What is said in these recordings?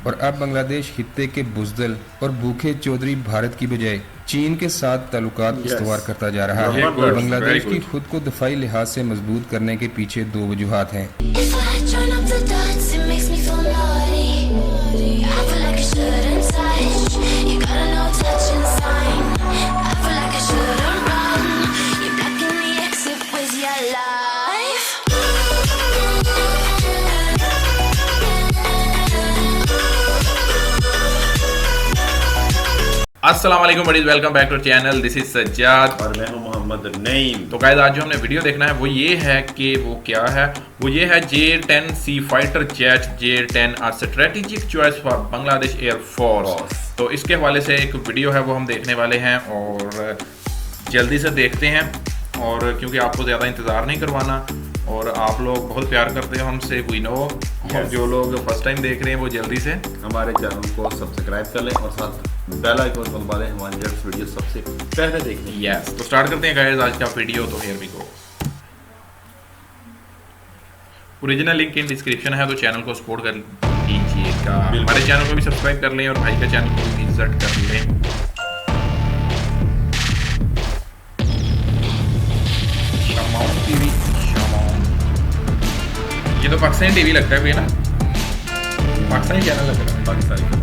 और अब बांग्लादेश खित्ते के बुज़दिल और भूखे चौधरी भारत की बजाय चीन के साथ ताल्लुकात इस्तवार करता जा रहा है। बांग्लादेश की खुद को दफाई लिहाज से मजबूत करने के पीछे दो वजूहात हैं। अस्सलाम वालेकुम buddies, welcome back to channel. This is Sajjad और मैं हूं मोहम्मद नईम। तो गाइस, आज जो हमने वीडियो देखना है वो ये है कि वो क्या है, वो ये है J-10C fighter jet J-10 a strategic choice for Bangladesh air force. तो इसके हवाले से एक वीडियो है वो हम देखने वाले हैं और जल्दी से देखते हैं। और क्योंकि आपको ज़्यादा इंतज़ार नहीं करवाना और आप लोग बहुत प्यार करते हो हमसे, वी नो। और जो लोग फर्स्ट टाइम देख रहे हैं वो जल्दी से हमारे चैनल को सब्सक्राइब कर लें और साथ बेल आइकन को दबा दें हमारी लेटेस्ट वीडियो सबसे पहले देखने। यस, तो स्टार्ट करते हैं गाइस आज का वीडियो। तो here we go. Original link in description है, तो चैनल को सपोर्ट कर लीजिएगा। हमारे चैनल को भी सब्सक्राइब कर लें और भाई का चैनल को भी विजिट कर लें। टीवी ये तो पाकिस्तानी टीवी लगता है कोई ना, पाकिस्तानी चैनल लग रहा है। पाकिस्तानी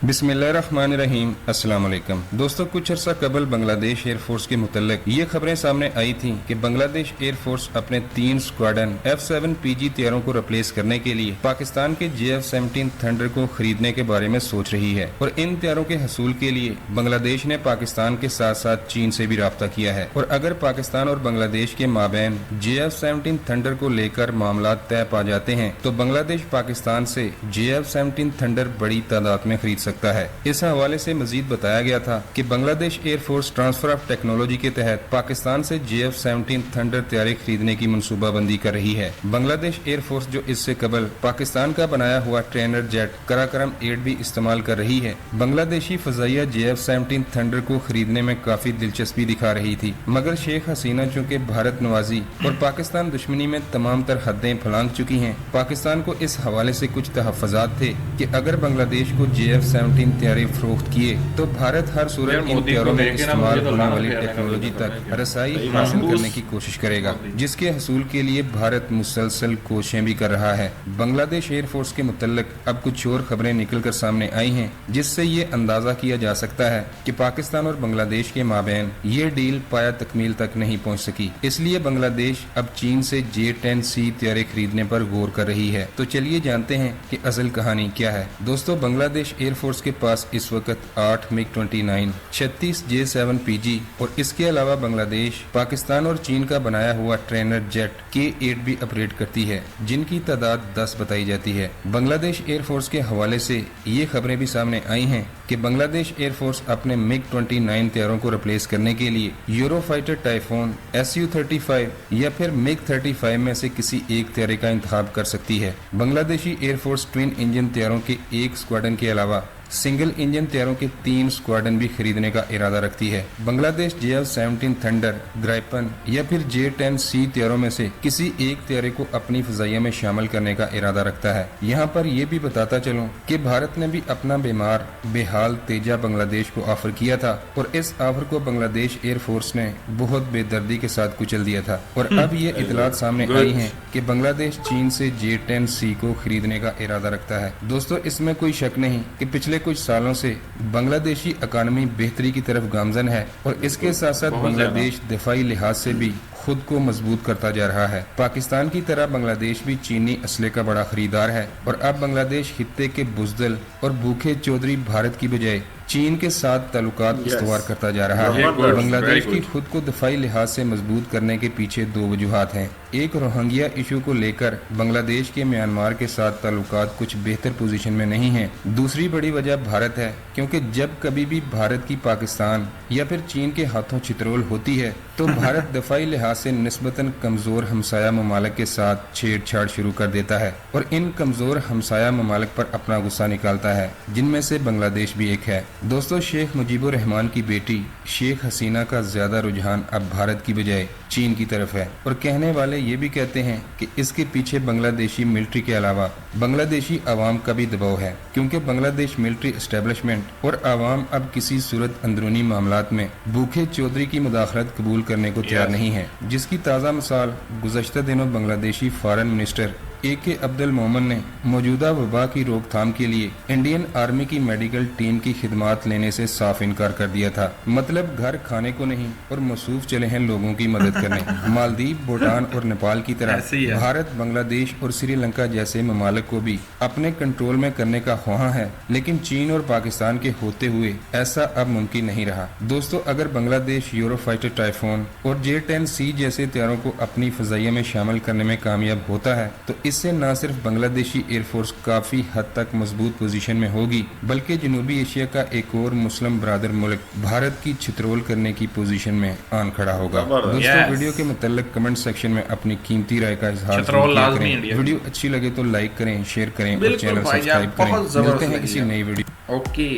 बिस्मिल्लाहिर्रहमानिर्रहीम। अस्सलाम वालेकुम दोस्तों, कुछ अर्सा कबल बांग्लादेश एयरफोर्स के मुतल्लिक ये खबरें सामने आई थी कि बांग्लादेश एयरफोर्स अपने 3 स्क्वाड्रन F-7 PG तैयारों को रिप्लेस करने के लिए पाकिस्तान के JF-17 थंडर को खरीदने के बारे में सोच रही है। और इन तैयारों के हसूल के लिए बांग्लादेश ने पाकिस्तान के साथ साथ चीन से भी राब्ता किया है। और अगर पाकिस्तान और बांग्लादेश के माबैन JF-17 थंडर को लेकर मामला तय पा जाते हैं तो बांग्लादेश पाकिस्तान से JF-17 थंडर बड़ी तादाद में खरीद सकता है। इस हवाले से मजीद बताया गया था कि Bangladesh air force transfer of technology के तहत पाकिस्तान से JF-17 थंडर तैयारी खरीदने की मंसूबाबंदी कर रही है। बांग्लादेश एयरफोर्स जो इससे कबल पाकिस्तान का बनाया हुआ ट्रेनर जेट कराक्रम 8 भी इस्तेमाल कर रही है, बांग्लादेशी फजाइया JF-17 थंडर को खरीदने में काफी दिलचस्पी दिखा रही थी। मगर शेख हसीना चूँकि भारत नवाजी और पाकिस्तान दुश्मनी में तमाम तर हदें फलांग चुकी है, पाकिस्तान को इस हवाले से कुछ तहफ़्फ़ुज़ात थे कि अगर बांग्लादेश को JF-17 तैयारी फरोख्त किए तो भारत हर सूरत इन तैयारों में इस्तेमाल होने वाली टेक्नोलॉजी तक रसाई हासिल करने की कोशिश करेगा, जिसके हसूल के लिए भारत मुसलसल कोशिशें भी कर रहा है। बांग्लादेश एयरफोर्स के मुतल्लिक अब कुछ और खबरें निकल कर सामने आई हैं, जिससे ये अंदाजा किया जा सकता है कि पाकिस्तान और बांग्लादेश के माबैन ये डील पाया तकमील तक नहीं पहुँच सकी। इसलिए बांग्लादेश अब चीन से J-10C तैयारी खरीदने पर गौर कर रही है। तो चलिए जानते हैं कि असल कहानी क्या है। दोस्तों, बांग्लादेश एयरफोर्स के पास इस वक्त 8 MiG-29, 36 J-7 PG और इसके अलावा बांग्लादेश, पाकिस्तान और चीन का बनाया हुआ ट्रेनर जेट K-8 भी ऑपरेट करती है, जिनकी तादाद 10 बताई जाती है। बांग्लादेश एयरफोर्स के हवाले से ये खबरें भी सामने आई हैं कि बांग्लादेश एयरफोर्स अपने MiG-29 तैयारों को रिप्लेस करने के लिए यूरोफाइटर टाइफून, Su-35 या फिर MiG-35 में से किसी एक तैयारी का इंतखाब कर सकती है। बांग्लादेशी एयरफोर्स ट्विन इंजन तैयारों के एक स्क्वाड्रन के अलावा सिंगल इंजन तैयारों के 3 स्क्वाड्रन भी खरीदने का इरादा रखती है। बांग्लादेश JF-17 थंडर, ग्राइपन या फिर J-10C तैयारों में से किसी एक तैयारी को अपनी फजाइया में शामिल करने का इरादा रखता है। यहाँ पर यह भी बताता चलूं कि भारत ने भी अपना बीमार बेहाल तेजा बांग्लादेश को ऑफर किया था और इस ऑफर को बांग्लादेश एयरफोर्स ने बहुत बेदर्दी के साथ कुचल दिया था। और अब ये इतलात सामने आई है कि बांग्लादेश चीन से J-10C को खरीदने का इरादा रखता है। दोस्तों, इसमें कोई शक नहीं कि पिछले कुछ सालों से बांग्लादेशी इकानमी बेहतरी की तरफ गामजन है और इसके साथ साथ बांग्लादेश दिफाई लिहाज से भी खुद को मजबूत करता जा रहा है। पाकिस्तान की तरह बांग्लादेश भी चीनी असले का बड़ा खरीदार है और अब बांग्लादेश खित्ते के बुज़दिल और भूखे चौधरी भारत की बजाय चीन के साथ ताल्लुकात इस्तवार करता जा रहा है। बांग्लादेश की खुद को दफाई लिहाज से मजबूत करने के पीछे दो वजूहात हैं। एक, रोहिंग्या इशू को लेकर बांग्लादेश के म्यांमार के साथ ताल्लुकात कुछ बेहतर पोजीशन में नहीं है। दूसरी बड़ी वजह भारत है, क्योंकि जब कभी भी भारत की पाकिस्तान या फिर चीन के हाथों चित्रोल होती है तो भारत दफाई लिहाज से निस्बतन कमजोर हमसाया ममालिक के साथ छेड़छाड़ शुरू कर देता है और इन कमजोर हमसाया ममालिक पर अपना गुस्सा निकालता है, जिनमें से बांग्लादेश भी एक है। दोस्तों, शेख मुजीबुर रहमान की बेटी शेख हसीना का ज्यादा रुझान अब भारत की बजाय चीन की तरफ है और कहने वाले ये भी कहते हैं कि इसके पीछे बांग्लादेशी मिलिट्री के अलावा बांग्लादेशी आवाम का भी दबाव है, क्योंकि बांग्लादेश मिलिट्री एस्टेब्लिशमेंट और आवाम अब किसी सूरत अंदरूनी मामलात में भूखे चौधरी की मुदाखलत कबूल करने को तैयार नहीं है, जिसकी ताज़ा मिसाल गुज़श्ता दिनों Bangladeshi foreign minister AK Abdul Momen ने मौजूदा वबा की रोकथाम के लिए इंडियन आर्मी की मेडिकल टीम की खिदमात लेने से साफ इनकार कर दिया था। मतलब घर खाने को नहीं और मसरूफ चले हैं लोगों की मदद करने। मालदीव, भूटान और नेपाल की तरह भारत, बांग्लादेश और श्रीलंका जैसे ममालिक को भी अपने कंट्रोल में करने का ख्वाह है, लेकिन चीन और पाकिस्तान के होते हुए ऐसा अब मुमकिन नहीं रहा। दोस्तों, अगर बांग्लादेश यूरोफाइटर टाइफोन और J-10C जैसे तैयारों को अपनी फजाइया में शामिल करने में कामयाब होता है तो इससे न सिर्फ बांग्लादेशी एयरफोर्स काफी हद तक मजबूत पोजीशन में होगी, बल्कि जनूबी एशिया का एक और मुस्लिम बरादर मुल्क भारत की छितरोल करने की पोजीशन में आन खड़ा होगा। दोस्तों, वीडियो के मुताल्लिक कमेंट सेक्शन में अपनी कीमती राय का इजहार करें। वीडियो अच्छी लगे तो लाइक करें, शेयर करें और चैनल सब्सक्राइब करें। मिलते हैं किसी नई वीडियो। ओके,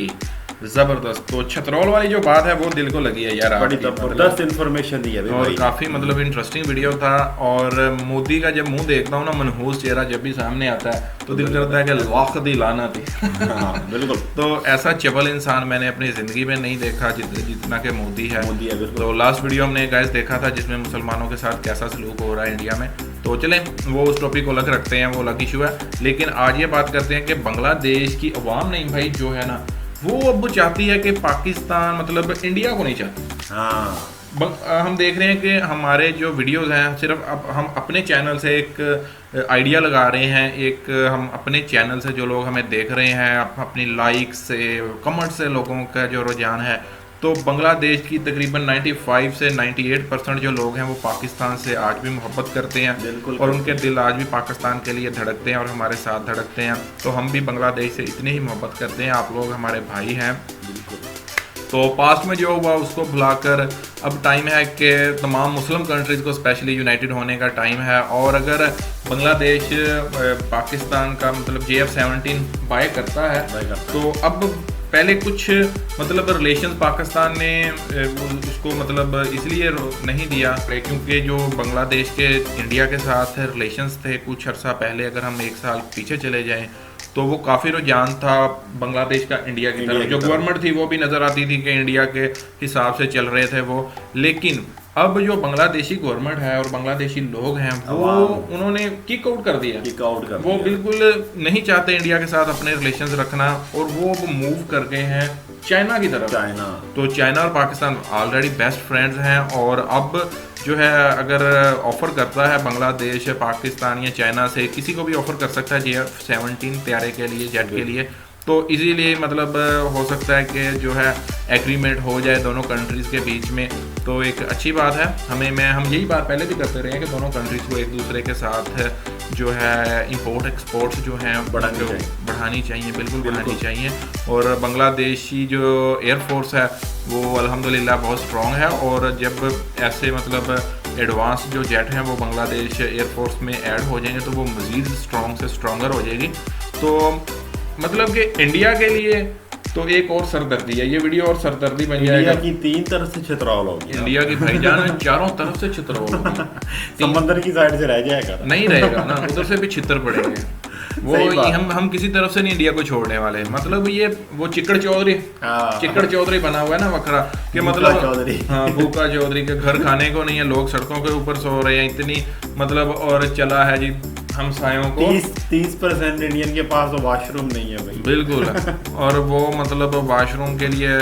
जबरदस्त। तो छतरौल वाली जो बात है वो दिल को लगी है यार, बड़ी जबरदस्त इन्फॉर्मेशन दी है और भाई। काफी मतलब इंटरेस्टिंग वीडियो था। और मोदी का जब मुंह देखता हूँ ना, मनहूस चेहरा जब भी सामने आता है तो दिल करता है कि लाख दी लाना थी। बिल्कुल। तो ऐसा चपल इंसान मैंने अपनी जिंदगी में नहीं देखा जितना कि मोदी है। तो लास्ट वीडियो हमने गाइस देखा था जिसमें मुसलमानों के साथ कैसा सलूक हो रहा है इंडिया में। तो चलें वो उस टॉपिक को अलग रखते हैं, वो अलग इशू है। लेकिन आज ये बात करते हैं कि बांग्लादेश की अवाम नहीं भाई जो है ना, वो अब चाहती है कि पाकिस्तान मतलब इंडिया को नहीं चाहती। हाँ, हम देख रहे हैं कि हमारे जो वीडियोस हैं सिर्फ अब हम अपने चैनल से एक आइडिया लगा रहे हैं, एक हम अपने चैनल से जो लोग हमें देख रहे हैं अपनी लाइक से, कमेंट से लोगों का जो रुझान है, तो बांग्लादेश की तकरीबन 95 से 98% जो लोग हैं वो पाकिस्तान से आज भी मोहब्बत करते हैं और उनके दिल आज भी पाकिस्तान के लिए धड़कते हैं और हमारे साथ धड़कते हैं। तो हम भी बांग्लादेश से इतनी ही मोहब्बत करते हैं, आप लोग हमारे भाई हैं। तो पास्ट में जो हुआ उसको भुलाकर अब टाइम है कि तमाम मुस्लिम कंट्रीज़ को स्पेशली यूनाइटेड होने का टाइम है। और अगर बांग्लादेश पाकिस्तान का मतलब JF-17 बाय करता है तो अब पहले कुछ मतलब रिलेशन पाकिस्तान ने उसको मतलब इसलिए नहीं दिया क्योंकि जो बांग्लादेश के इंडिया के साथ रिलेशंस थे कुछ अर्सा पहले, अगर हम 1 साल पीछे चले जाएं तो वो काफ़ी रुझान था बांग्लादेश का इंडिया की तरफ। जो गवर्नमेंट थी वो भी नज़र आती थी कि इंडिया के हिसाब से चल रहे थे वो। लेकिन अब जो बांग्लादेशी गवर्नमेंट है और बांग्लादेशी लोग हैं वो उन्होंने किक आउट कर दिया। वो बिल्कुल नहीं चाहते इंडिया के साथ अपने रिलेशंस रखना और वो मूव कर गए हैं चाइना की तरफ। तो चाइना और पाकिस्तान ऑलरेडी बेस्ट फ्रेंड्स हैं और अब जो है अगर ऑफर करता है बांग्लादेश पाकिस्तान या चाइना से, किसी को भी ऑफर कर सकता है JF-17 तैयारे के लिए, जेट के लिए। तो इजीली मतलब हो सकता है कि जो है एग्रीमेंट हो जाए दोनों कंट्रीज़ के बीच में, तो एक अच्छी बात है। हम यही बात पहले भी करते रहे हैं कि दोनों कंट्रीज़ को एक दूसरे के साथ जो है इंपोर्ट एक्सपोर्ट्स जो हैं बढ़ानी चाहिए, बिल्कुल बढ़ानी चाहिए। और बांग्लादेशी जो एयरफोर्स है वो अल्हम्दुलिल्लाह बहुत स्ट्रॉन्ग है और जब ऐसे मतलब एडवांस जो जेट हैं वो बांग्लादेश एयरफोर्स में ऐड हो जाएंगे तो वो मज़ीद स्ट्रॉन्ग से स्ट्रॉन्गर हो जाएगी। तो मतलब कि इंडिया के लिए तो एक और सरदर्दी है, ये वीडियो और सरदर्दी बन जाएगा। इंडिया की 3 तरफ से छितरौल होगी, इंडिया की भाईजान चारों तरफ से छितरौल होगी। समंदर की साइड से रह जाएगा नहीं रहेगा ना, उधर से भी छितर पड़ेंगे। वो हम किसी तरफ से नहीं इंडिया को छोड़ने वाले। मतलब ये वो चिकड़ चौधरी बना हुआ है ना वकरा कि मतलब हाँ भूखा चौधरी के घर खाने को नहीं है, लोग सड़कों के ऊपर सो रहे हैं इतनी मतलब। और चला है जी हमसायों को 30% इंडियन के पास तो वॉशरूम नहीं है भाई, बिल्कुल। और वो मतलब वॉशरूम के लिए,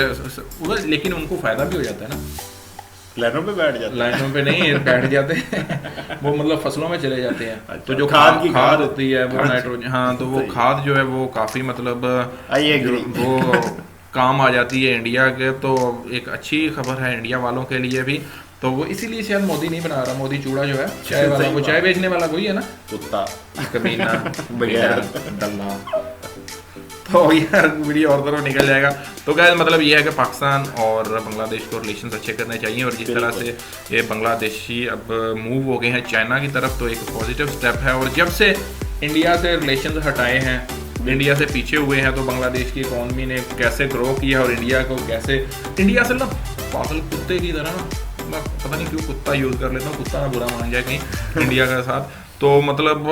लेकिन उनको फायदा भी हो जाता है ना, लाइनों पे बैठ जाते हैं। लाइनों पे नहीं बैठ जाते वो मतलब फसलों में चले जाते हैं। अच्छा, तो जो खाद होती है वो नाइट्रोजन, हाँ तो वो खाद जो है वो काफ़ी मतलब वो काम आ जाती है इंडिया के। तो एक अच्छी खबर है इंडिया वालों के लिए भी। तो वो इसीलिए शायद मोदी नहीं बना रहा, मोदी चूड़ा जो है चाय वाला, वो चाय बेचने वाला कोई है ना, कुत्ता कमीना डल्ला। तो यार वीडियो और तरफ निकल जाएगा। तो गाइस मतलब ये है कि पाकिस्तान और बांग्लादेश को रिलेशंस अच्छे करने चाहिए और जिस तरह से ये बांग्लादेशी अब मूव हो गए हैं चाइना की तरफ तो एक पॉजिटिव स्टेप है। और जब से इंडिया से रिलेशंस हटाए हैं इंडिया से पीछे हुए हैं, तो बांग्लादेश की इकोनॉमी ने कैसे ग्रो किया और इंडिया को कैसे, इंडिया से ना पागल कुत्ते की तरह ना, मैं पता नहीं क्यों कुत्ता यूज़ कर लेता हूँ, कुत्ता ना बुरा मान जाए कहीं इंडिया के साथ, तो मतलब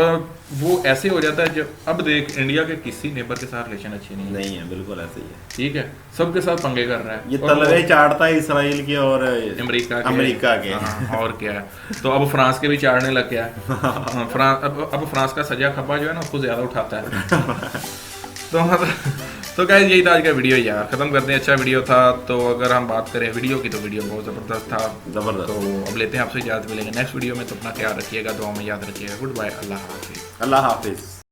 वो ऐसे हो जाता है। जब अब देख इंडिया के किसी नेबर के साथ रिलेशन अच्छे नहीं है, बिल्कुल ऐसे ही है। ठीक है, सबके साथ पंगे कर रहा है, ये तलवे चाटता है इसराइल के और अमेरिका के और क्या है, तो अब फ्रांस के भी चाटने लग गया है। अब फ्रांस का सजा खब्बा जो है ना उसको ज्यादा उठाता है। तो गाइस यही था आज का वीडियो यार, खत्म करते हैं। अच्छा वीडियो था, तो अगर हम बात करें वीडियो की तो वीडियो बहुत ज़बरदस्त था, ज़बरदस्त। तो अब लेते हैं आपसे इजाज़त, मिलेंगे नेक्स्ट वीडियो में, तो अपना ख्याल रखिएगा, दुआ में याद रखिएगा। गुड बाय, अल्लाह हाफिज़। अल्लाह हाफिज़।